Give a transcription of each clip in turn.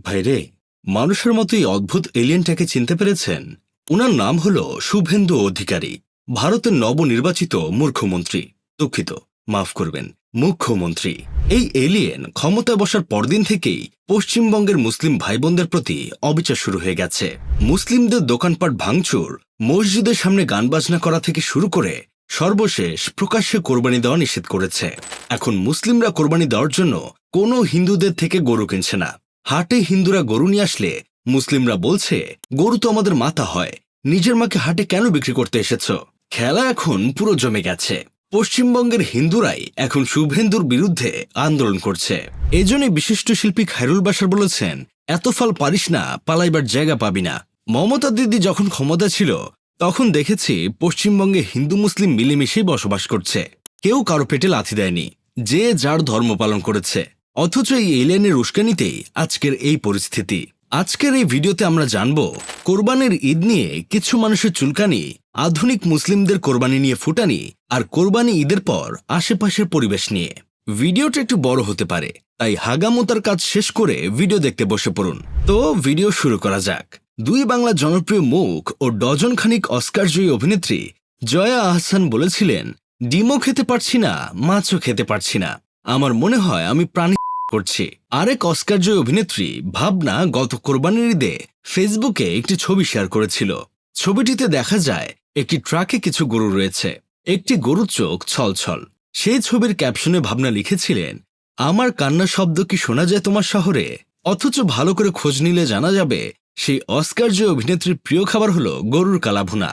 ভাইরে, মানুষের মতোই অদ্ভুত এলিয়েনটাকে চিনতে পেরেছেন? ওনার নাম হল শুভেন্দু অধিকারী, ভারতের নবনির্বাচিত মুখ্যমন্ত্রী। দুঃখিত, মাফ করবেন, মুখ্যমন্ত্রী। এই এলিয়েন ক্ষমতায় বসার পরদিন থেকেই পশ্চিমবঙ্গের মুসলিম ভাই বোনদের প্রতি অবিচার শুরু হয়ে গেছে। মুসলিমদের দোকানপাট ভাঙচুর, মসজিদের সামনে গান বাজনা করা থেকে শুরু করে সর্বশেষ প্রকাশ্যে কোরবানি দেওয়া নিষেধ করেছে। এখন মুসলিমরা কোরবানি দেওয়ার জন্য কোনো হিন্দুদের থেকে গরু কিনছে না। হাটে হিন্দুরা গরু নিয়ে আসলে মুসলিমরা বলছে, গরু তো আমাদের মাতা হয়, নিজের মাকে হাটে কেন বিক্রি করতে এসেছ? খেলা এখন পুরো জমে গেছে। পশ্চিমবঙ্গের হিন্দুরাই এখন শুভেন্দুর বিরুদ্ধে আন্দোলন করছে। এজন্যই বিশিষ্ট শিল্পী খায়রুল বাশার বলেছেন, এত ফাল পারিস না, পালাইবার জায়গা পাবি না। মমতা দিদি যখন ক্ষমতা ছিল তখন দেখেছি পশ্চিমবঙ্গে হিন্দু মুসলিম মিলেমিশেই বসবাস করছে, কেউ কারো পেটে লাথি দেয়নি, যে যার ধর্ম পালন করেছে। অথচ এই এলিয়েনের উস্কানিতেই আজকের এই পরিস্থিতি। আজকের এই ভিডিওতে আমরা জানব কোরবানির ঈদ নিয়ে কিছু মানুষের চুলকানি, আধুনিক মুসলিমদের কোরবানি নিয়ে ফুটানি, আর কোরবানি ঈদের পর আশেপাশের পরিবেশ নিয়ে। ভিডিওটা একটু বড় হতে পারে, তাই হাগামোতার কাজ শেষ করে ভিডিও দেখতে বসে পড়ুন। তো ভিডিও শুরু করা যাক। দুই বাংলা জনপ্রিয় মুখ ও ডজন খানিক অস্কারজয়ী অভিনেত্রী জয়া আহসান বলেছিলেন, ডিমও খেতে পারছি না, মাছও খেতে পারছি না, আমার মনে হয় আমি প্রাণী করছি। আরেক অস্কারজয়ী অভিনেত্রী ভাবনা গত কোরবানির ঈদে ফেসবুকে একটি ছবি শেয়ার করেছিল। ছবিটিতে দেখা যায় একটি ট্রাকে কিছু গরু রয়েছে, একটি গরুর চোখ ছলছল। সেই ছবির ক্যাপশনে ভাবনা লিখেছিলেন, আমার কান্না শব্দ কি শোনা যায় তোমার শহরে? অথচ ভালো করে খোঁজ নিলে জানা যাবে সেই অস্কারজয়ী অভিনেত্রীর প্রিয় খাবার হলো গরুর কালাভুনা।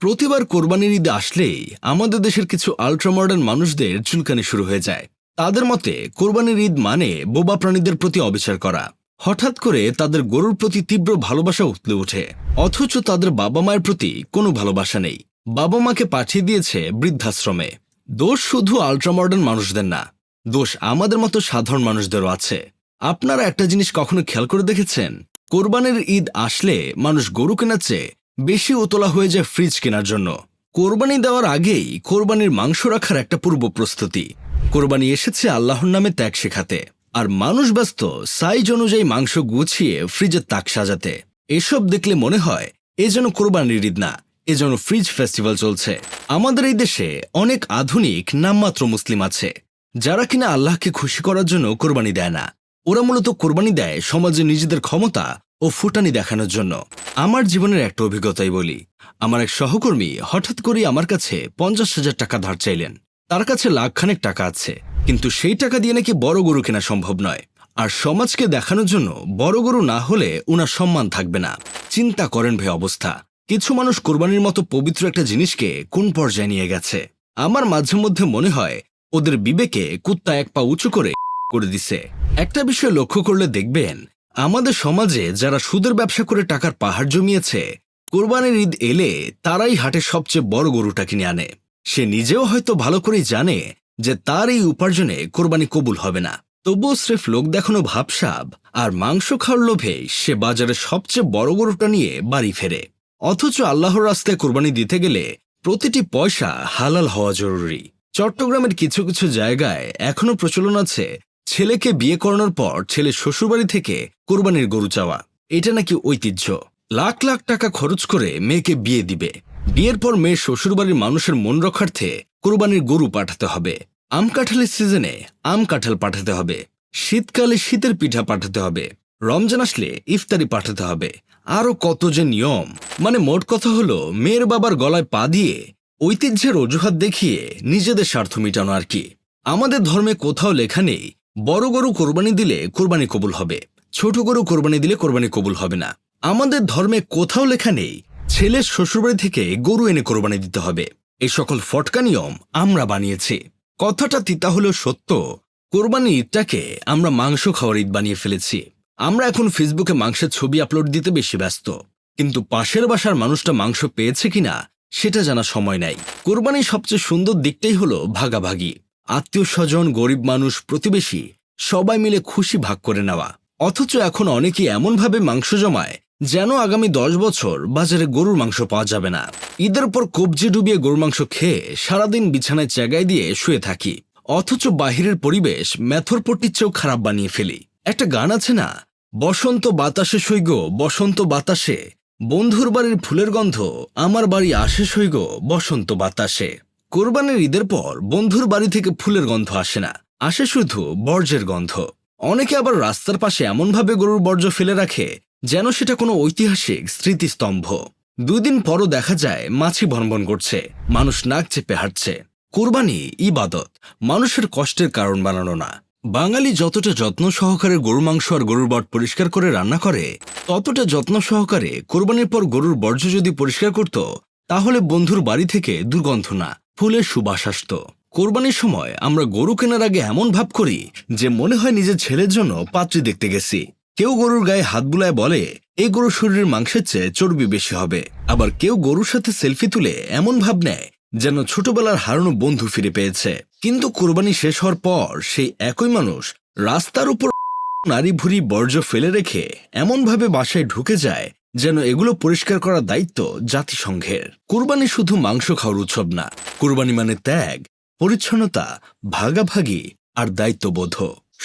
প্রতিবার কোরবানির ঈদ আসলেই আমাদের দেশের কিছু আল্ট্রা মডার্ন মানুষদের চুলকানি শুরু হয়ে যায়। তাদের মতে কোরবানির ঈদ মানে বোবা প্রাণীদের প্রতি অবিচার করা। হঠাৎ করে তাদের গরুর প্রতি তীব্র ভালোবাসা উতলে ওঠে, অথচ তাদের বাবা মায়ের প্রতি কোনো ভালোবাসা নেই। বাবা মাকে পাঠিয়ে দিয়েছে বৃদ্ধাশ্রমে। দোষ শুধু আল্ট্রা মডার্ন মানুষদের না, দোষ আমাদের মতো সাধারণ মানুষদেরও আছে। আপনারা একটা জিনিস কখনো খেয়াল করে দেখেছেন? কোরবানির ঈদ আসলে মানুষ গরু কেনার চেয়ে বেশি উতলা হয়ে যায় ফ্রিজ কেনার জন্য। কোরবানি দেওয়ার আগেই কোরবানির মাংস রাখার একটা পূর্ব প্রস্তুতি। কোরবানি এসেছে আল্লাহর নামে ত্যাগ শেখাতে, আর মানুষ ব্যস্ত সাইজ অনুযায়ী মাংস গুছিয়ে ফ্রিজের তাক সাজাতে। এসব দেখলে মনে হয় এ যেন কোরবানির ঈদ না, এ যেন ফ্রিজ ফেস্টিভ্যাল চলছে। আমাদের এই দেশে অনেক আধুনিক নামমাত্র মুসলিম আছে যারা কিনা আল্লাহকে খুশি করার জন্য কোরবানি দেয় না। ওরা মূলত কোরবানি দেয় সমাজে নিজেদের ক্ষমতা ও ফুটানি দেখানোর জন্য। আমার জীবনের একটা অভিজ্ঞতাই বলি। আমার এক সহকর্মী হঠাৎ করেই আমার কাছে 50,000 টাকা ধার চাইলেন। তার কাছে লাখখানেক টাকা আছে, কিন্তু সেই টাকা দিয়ে নাকি বড় গরু কেনা সম্ভব নয়, আর সমাজকে দেখানোর জন্য বড় গরু না হলে ওনার সম্মান থাকবে না। চিন্তা করেন ভাই অবস্থা। কিছু মানুষ কোরবানির মতো পবিত্র একটা জিনিসকে কোন পর্যায়ে নিয়ে গেছে। আমার মাঝে মধ্যে মনে হয় ওদের বিবেকে কুত্তা এক পা উঁচু করে দিছে। একটা বিষয় লক্ষ্য করলে দেখবেন, আমাদের সমাজে যারা সুদের ব্যবসা করে টাকার পাহাড় জমিয়েছে, কোরবানির ঈদ এলে তারাই হাটের সবচেয়ে বড় গরুটা কিনে আনে। সে নিজেও হয়তো ভালো করেই জানে যে তার এই উপার্জনে কোরবানি কবুল হবে না, তবুও স্রেফ লোক দেখানো ভাবসাব আর মাংস খাওয়ার লোভে সে বাজারের সবচেয়ে বড় গরুটা নিয়ে বাড়ি ফেরে। অথচ আল্লাহর রাস্তায় কোরবানি দিতে গেলে প্রতিটি পয়সা হালাল হওয়া জরুরি। চট্টগ্রামের কিছু কিছু জায়গায় এখনো প্রচলন আছে ছেলেকে বিয়ে করানোর পর ছেলে শ্বশুরবাড়ি থেকে কোরবানির গরু চাওয়া। এটা নাকি ঐতিহ্য। লাখ লাখ টাকা খরচ করে মেয়েকে বিয়ে দিবে, বিয়ের পর মেয়ের শ্বশুরবাড়ির মানুষের মন রক্ষার্থে কোরবানির গরু পাঠাতে হবে। আম কাঁঠালের সিজনে আম কাঁঠাল পাঠাতে হবে, শীতকালে শীতের পিঠা পাঠাতে হবে, রমজান আসলে ইফতারি পাঠাতে হবে, আরো কত যে নিয়ম। মানে মোট কথা হলো মেয়ের বাবার গলায় পা দিয়ে ঐতিহ্যের অজুহাত দেখিয়ে নিজেদের স্বার্থ মিটানো আর কি। আমাদের ধর্মে কোথাও লেখা নেই বড় গরু কোরবানি দিলে কোরবানি কবুল হবে, ছোট গরু কোরবানি দিলে কোরবানি কবুল হবে না। আমাদের ধর্মে কোথাও লেখা নেই ছেলের শ্বশুরবাড়ি থেকে গরু এনে কোরবানি দিতে হবে। এই সকল ফটকা নিয়ম আমরা বানিয়েছি। কথাটা তিতা হলেও সত্য, কোরবানি ঈদটাকে আমরা মাংস খাওয়ার ঈদ বানিয়ে ফেলেছি। আমরা এখন ফেসবুকে মাংসের ছবি আপলোড দিতে বেশি ব্যস্ত, কিন্তু পাশের বাসার মানুষটা মাংস পেয়েছে কিনা সেটা জানা সময় নাই। কোরবানির সবচেয়ে সুন্দর দিকটাই হলো ভাগাভাগি। আত্মীয় স্বজন, গরিব মানুষ, প্রতিবেশী সবাই মিলে খুশি ভাগ করে নেওয়া। অথচ এখন অনেকেই এমনভাবে মাংস জমায় যেন আগামী 10 বছর বাজারে গরুর মাংস পাওয়া যাবে না। ঈদের পর কবজি ডুবিয়ে গরুর মাংস খেয়ে সারাদিন বিছানায় জায়গায় দিয়ে শুয়ে থাকি, অথচ বাহিরের পরিবেশ মেথর পট্টির চেয়েও খারাপ বানিয়ে ফেলি। একটা গান আছে না, বসন্ত বাতাসে সইগ বসন্ত বাতাসে, বন্ধুর বাড়ির ফুলের গন্ধ আমার বাড়ি আসে সইগ বসন্ত বাতাসে। কোরবানির ঈদের পর বন্ধুর বাড়ি থেকে ফুলের গন্ধ আসে না, আসে শুধু বর্জ্যের গন্ধ। অনেকে আবার রাস্তার পাশে এমনভাবে গরুর বর্জ্য ফেলে রাখে যেন সেটা কোনো ঐতিহাসিক স্মৃতিস্তম্ভ। 2 দিন পরও দেখা যায় মাছি ভনভন করছে, মানুষ নাক চেপে হাঁটছে। কোরবানি ইবাদত, মানুষের কষ্টের কারণ বানানো না। বাঙালি যতটা যত্ন সহকারে গরুর মাংস আর গরুর বট পরিষ্কার করে রান্না করে, ততটা যত্ন সহকারে কোরবানির পর গরুর বর্জ্য যদি পরিষ্কার করত, তাহলে বন্ধুর বাড়ি থেকে দুর্গন্ধ না, ফুলের সুবাস আসত। কোরবানির সময় আমরা গরু কেনার আগে এমন ভাব করি যে মনে হয় নিজের ছেলের জন্য পাত্রী দেখতে গেছি। কেউ গরুর গায়ে হাত বুলায় বলে এই গরুর শরীরের মাংসের চেয়ে চর্বি বেশি হবে। আবার কেউ গরুর সাথে সেলফি তুলে এমন ভাব নেয় যেন ছোটবেলার হারানো বন্ধু ফিরে পেয়েছে। কিন্তু কোরবানি শেষ হওয়ার পর সেই একই মানুষ রাস্তার উপর নারী ভুরি বর্জ্য ফেলে রেখে এমনভাবে বাসায় ঢুকে যায় যেন এগুলো পরিষ্কার করার দায়িত্ব জাতিসংঘের। কোরবানি শুধু মাংস খাওয়ার উৎসব না, কোরবানি মানে ত্যাগ, পরিচ্ছন্নতা, ভাগাভাগি আর দায়িত্ববোধ।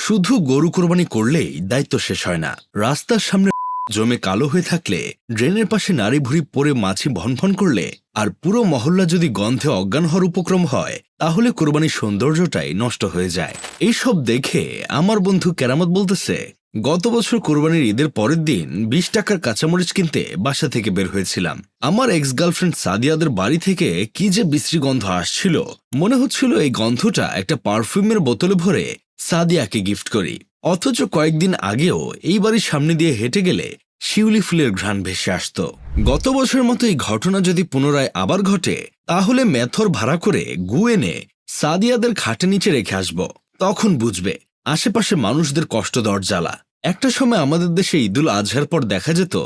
শুধু গরু কোরবানি করলেই দায়িত্ব শেষ হয় না। রাস্তার সামনে জমে কালো হয়ে থাকলে, ড্রেনের পাশে নারী ভুরি পরে মাছি ভনভন করলে, আর পুরো মহল্লা যদি গন্ধে অজ্ঞান হওয়ার উপক্রম হয়, তাহলে কোরবানির সৌন্দর্যটাই নষ্ট হয়ে যায়। এইসব দেখে আমার বন্ধু কেরামত বলতেছে, গত বছর কোরবানির ঈদের পরের দিন 20 টাকার কাঁচামরিচ কিনতে বাসা থেকে বের হয়েছিলাম। আমার এক্স গার্লফ্রেন্ড সাদিয়াদের বাড়ি থেকে কি যে বিশ্রী গন্ধ আসছিল, মনে হচ্ছিল এই গন্ধটা একটা পারফিউমের বোতলে ভরে সাদিয়াকে গিফট করি। অথচ কয়েকদিন আগেও এই বাড়ির সামনে দিয়ে হেঁটে গেলে শিউলি ফুলের ঘ্রাণ ভেসে আসত। গত বছরের মতো এই ঘটনা যদি পুনরায় আবার ঘটে, তাহলে মেথর ভাড়া করে গু এনে সাদিয়াদের খাটে নিচে রেখে আসব। তখন বুঝবে আশেপাশে মানুষদের কষ্ট দেওয়ার জ্বালা। একটা সময় আমাদের দেশে ঈদুল আজহার পর দেখা যেত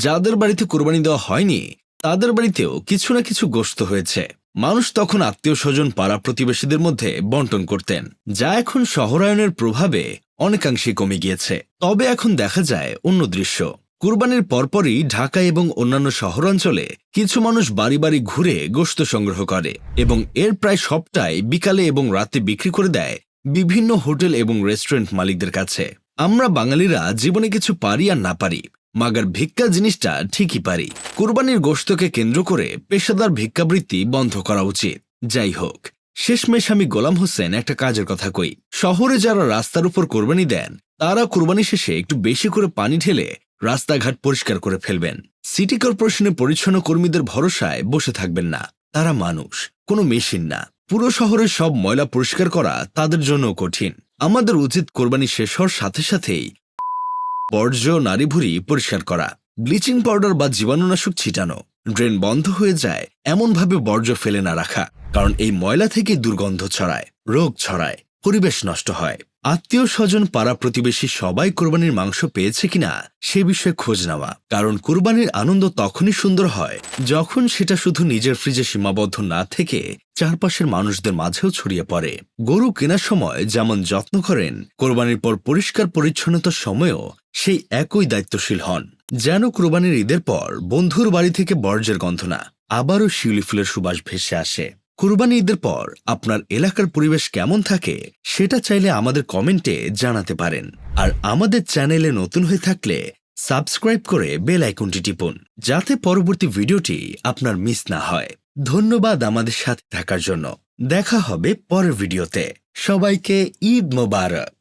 যাদের বাড়িতে কোরবানি দেওয়া হয়নি তাদের বাড়িতেও কিছু না কিছু গোশত হয়েছে। মানুষ তখন আত্মীয় স্বজন পাড়া প্রতিবেশীদের মধ্যে বন্টন করতেন, যা এখন শহরায়নের প্রভাবে অনেকাংশে কমে গিয়েছে। তবে এখন দেখা যায় অন্য দৃশ্য। কুরবানির পরপরই ঢাকা এবং অন্যান্য শহরাঞ্চলে কিছু মানুষ বাড়ি বাড়ি ঘুরে গোশত সংগ্রহ করে এবং এর প্রায় সবটাই বিকালে এবং রাতে বিক্রি করে দেয় বিভিন্ন হোটেল এবং রেস্টুরেন্ট মালিকদের কাছে। আমরা বাঙালিরা জীবনে কিছু পারি আর না পারি, মাগার ভিক্ষা জিনিসটা ঠিকই পারি। কুরবানির গোশতকে কেন্দ্র করে পেশাদার ভিক্ষাবৃত্তি বন্ধ করা উচিত। যাই হোক, শেষমেশ আমি গোলাম হোসেন একটা কাজের কথা কই। শহরে যারা রাস্তার উপর কোরবানি দেন, তারা কোরবানি শেষে একটু বেশি করে পানি ঢেলে রাস্তাঘাট পরিষ্কার করে ফেলবেন। সিটি কর্পোরেশনের পরিচ্ছন্ন কর্মীদের ভরসায় বসে থাকবেন না। তারা মানুষ, কোনো মেশিন না। পুরো শহরের সব ময়লা পরিষ্কার করা তাদের জন্য কঠিন। আমাদের উচিত কোরবানি শেষ হওয়ার সাথে সাথেই বর্জ্য নারী ভুঁড়ি পরিষ্কার করা, ব্লিচিং পাউডার বা জীবাণুনাশক ছিটানো, ড্রেন বন্ধ হয়ে যায় এমনভাবে বর্জ্য ফেলে না রাখা, কারণ এই ময়লা থেকে দুর্গন্ধ ছড়ায়, রোগ ছড়ায়, পরিবেশ নষ্ট হয়। আত্মীয় স্বজন পাড়া প্রতিবেশী সবাই কোরবানির মাংস পেয়েছে কিনা সে বিষয়ে খোঁজ নেওয়া, কারণ কোরবানির আনন্দ তখনই সুন্দর হয় যখন সেটা শুধু নিজের ফ্রিজে সীমাবদ্ধ না থেকে চারপাশের মানুষদের মাঝেও ছড়িয়ে পড়ে। গরু কেনার সময় যেমন যত্ন করেন, কোরবানির পর পরিষ্কার পরিচ্ছন্নতার সময়ও সেই একই দায়িত্বশীল হন, যেন কোরবানির ঈদের পর বন্ধুর বাড়ি থেকে বর্জ্যের গন্ধ না, আবারও শিউলি ফুলের সুবাস ভেসে আসে। কুরবানি ঈদের পর আপনার এলাকার পরিবেশ কেমন থাকে সেটা চাইলে আমাদের কমেন্টে জানাতে পারেন। আর আমাদের চ্যানেলে নতুন হয়ে থাকলে সাবস্ক্রাইব করে বেল আইকনটি টিপুন, যাতে পরবর্তী ভিডিওটি আপনার মিস না হয়। ধন্যবাদ আমাদের সাথে থাকার জন্য। দেখা হবে পরের ভিডিওতে। সবাইকে ঈদ মোবারক।